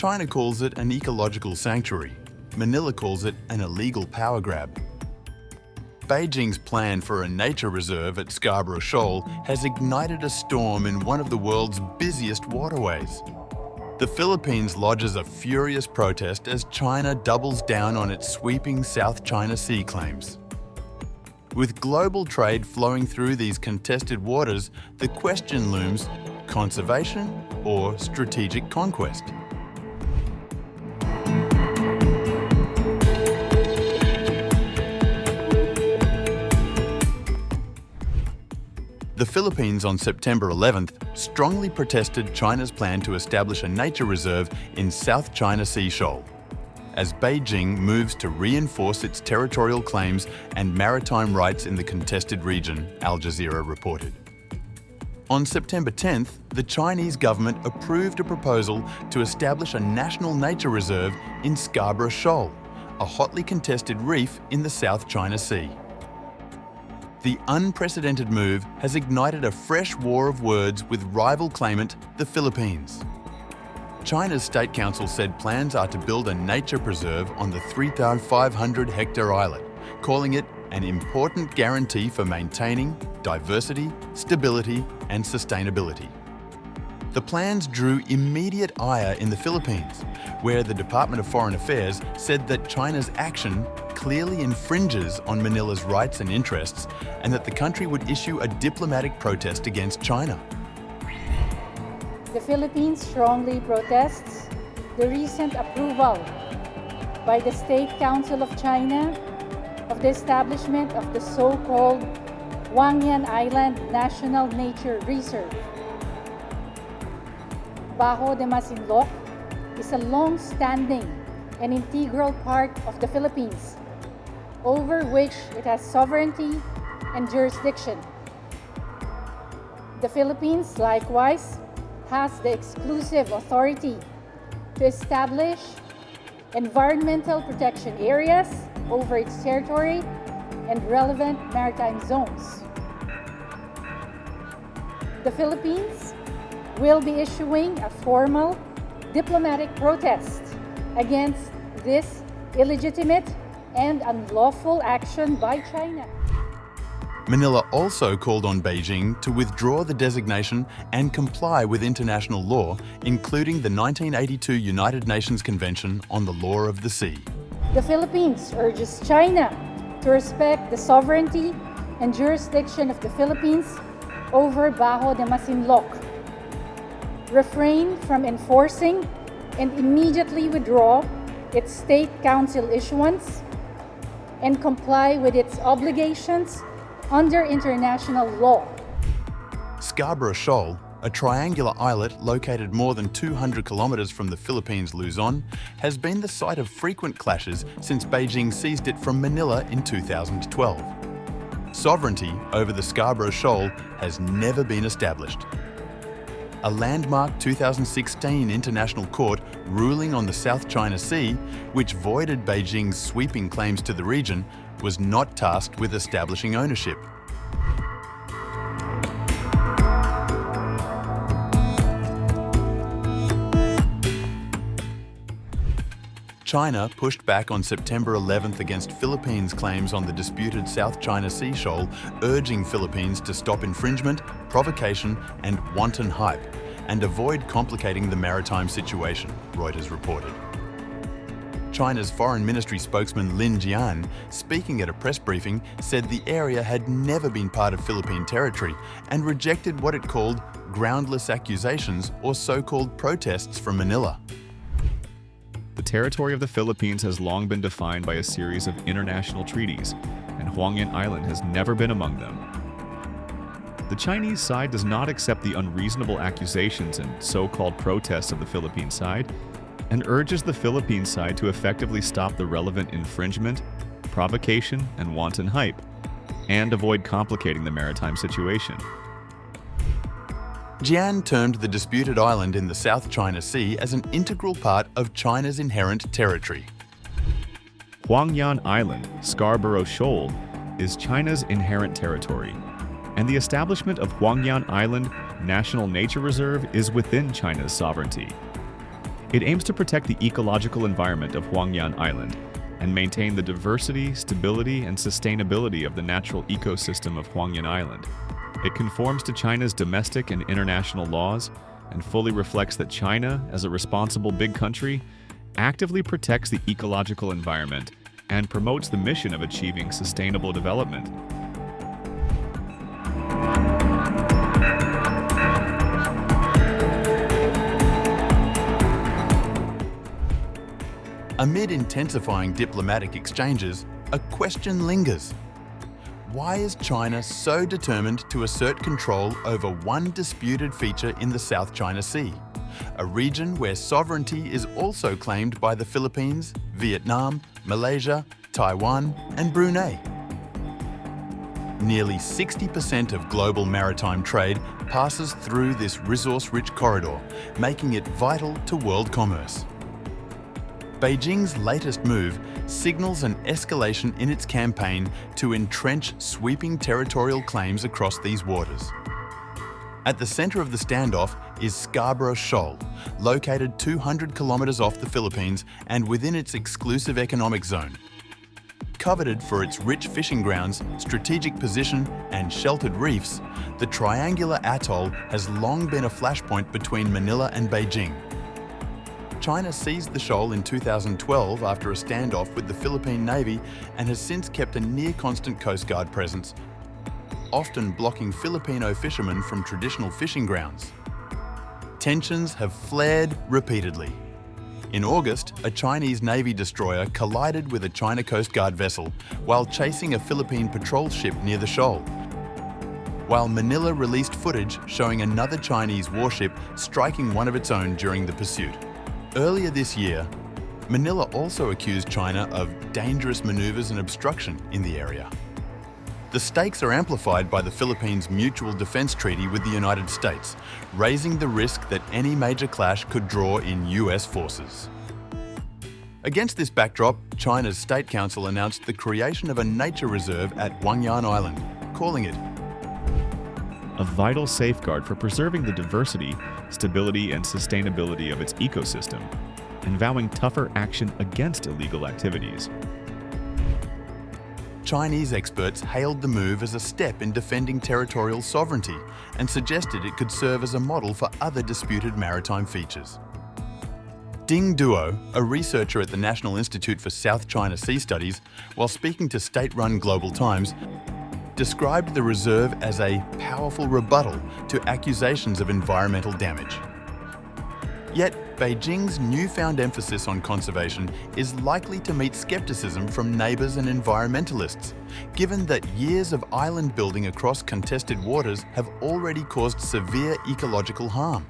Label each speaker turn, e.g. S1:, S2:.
S1: China calls it an ecological sanctuary. Manila calls it an illegal power grab. Beijing's plan for a nature reserve at Scarborough Shoal has ignited a storm in one of the world's busiest waterways. The Philippines lodges a furious protest as China doubles down on its sweeping South China Sea claims. With global trade flowing through these contested waters, the question looms: conservation or strategic conquest? The Philippines on September 11th strongly protested China's plan to establish a nature reserve in South China Sea shoal, as Beijing moves to reinforce its territorial claims and maritime rights in the contested region, Al Jazeera reported. On September 10th, the Chinese government approved a proposal to establish a national nature reserve in Scarborough Shoal, a hotly contested reef in the South China Sea. The unprecedented move has ignited a fresh war of words with rival claimant, the Philippines. China's State Council said plans are to build a nature preserve on the 3,500-hectare islet, calling it an important guarantee for maintaining diversity, stability, and sustainability. The plans drew immediate ire in the Philippines, where the Department of Foreign Affairs said that China's action clearly infringes on Manila's rights and interests, and that the country would issue a diplomatic protest against China.
S2: The Philippines strongly protests the recent approval by the State Council of China of the establishment of the so-called Huangyan Island National Nature Reserve. Bajo de Masinloc is a long-standing and integral part of the Philippines, over which it has sovereignty and jurisdiction. The Philippines, likewise, has the exclusive authority to establish environmental protection areas over its territory and relevant maritime zones. The Philippines will be issuing a formal diplomatic protest against this illegitimate and unlawful action by China.
S1: Manila also called on Beijing to withdraw the designation and comply with international law, including the 1982 United Nations Convention on the Law of the Sea.
S2: The Philippines urges China to respect the sovereignty and jurisdiction of the Philippines over Bajo de Masinloc, refrain from enforcing and immediately withdraw its State Council issuance, and comply with its obligations under international law.
S1: Scarborough Shoal, a triangular islet located more than 200 kilometres from the Philippines' Luzon, has been the site of frequent clashes since Beijing seized it from Manila in 2012. Sovereignty over the Scarborough Shoal has never been established. A landmark 2016 international court ruling on the South China Sea, which voided Beijing's sweeping claims to the region, was not tasked with establishing ownership. China pushed back on September 11th against Philippines' claims on the disputed South China Sea shoal, urging Philippines to stop infringement, provocation, and wanton hype, and avoid complicating the maritime situation, Reuters reported. China's Foreign Ministry spokesman Lin Jian, speaking at a press briefing, said the area had never been part of Philippine territory and rejected what it called groundless accusations or so-called protests from Manila.
S3: The territory of the Philippines has long been defined by a series of international treaties, and Huangyan Island has never been among them. The Chinese side does not accept the unreasonable accusations and so-called protests of the Philippine side, and urges the Philippine side to effectively stop the relevant infringement, provocation, and wanton hype, and avoid complicating the maritime situation.
S1: Jian termed the disputed island in the South China Sea as an integral part of China's inherent territory.
S3: Huangyan Island, Scarborough Shoal, is China's inherent territory, and the establishment of Huangyan Island National Nature Reserve is within China's sovereignty. It aims to protect the ecological environment of Huangyan Island and maintain the diversity, stability, and sustainability of the natural ecosystem of Huangyan Island. It conforms to China's domestic and international laws and fully reflects that China, as a responsible big country, actively protects the ecological environment and promotes the mission of achieving sustainable development.
S1: Amid intensifying diplomatic exchanges, a question lingers. Why is China so determined to assert control over one disputed feature in the South China Sea, a region where sovereignty is also claimed by the Philippines, Vietnam, Malaysia, Taiwan, and Brunei? Nearly 60% of global maritime trade passes through this resource-rich corridor, making it vital to world commerce. Beijing's latest move signals an escalation in its campaign to entrench sweeping territorial claims across these waters. At the centre of the standoff is Scarborough Shoal, located 200 kilometres off the Philippines and within its exclusive economic zone. Coveted for its rich fishing grounds, strategic position and sheltered reefs, the triangular atoll has long been a flashpoint between Manila and Beijing. China seized the shoal in 2012 after a standoff with the Philippine Navy and has since kept a near-constant Coast Guard presence, often blocking Filipino fishermen from traditional fishing grounds. Tensions have flared repeatedly. In August, a Chinese Navy destroyer collided with a China Coast Guard vessel while chasing a Philippine patrol ship near the shoal, while Manila released footage showing another Chinese warship striking one of its own during the pursuit. Earlier this year, Manila also accused China of dangerous maneuvers and obstruction in the area. The stakes are amplified by the Philippines' mutual defense treaty with the United States, raising the risk that any major clash could draw in US forces. Against this backdrop, China's State Council announced the creation of a nature reserve at Huangyan Island, calling it
S3: a vital safeguard for preserving the diversity, stability, and sustainability of its ecosystem, and vowing tougher action against illegal activities.
S1: Chinese experts hailed the move as a step in defending territorial sovereignty and suggested it could serve as a model for other disputed maritime features. Ding Duo, a researcher at the National Institute for South China Sea Studies, while speaking to state-run Global Times, described the reserve as a powerful rebuttal to accusations of environmental damage. Yet, Beijing's newfound emphasis on conservation is likely to meet skepticism from neighbours and environmentalists, given that years of island building across contested waters have already caused severe ecological harm.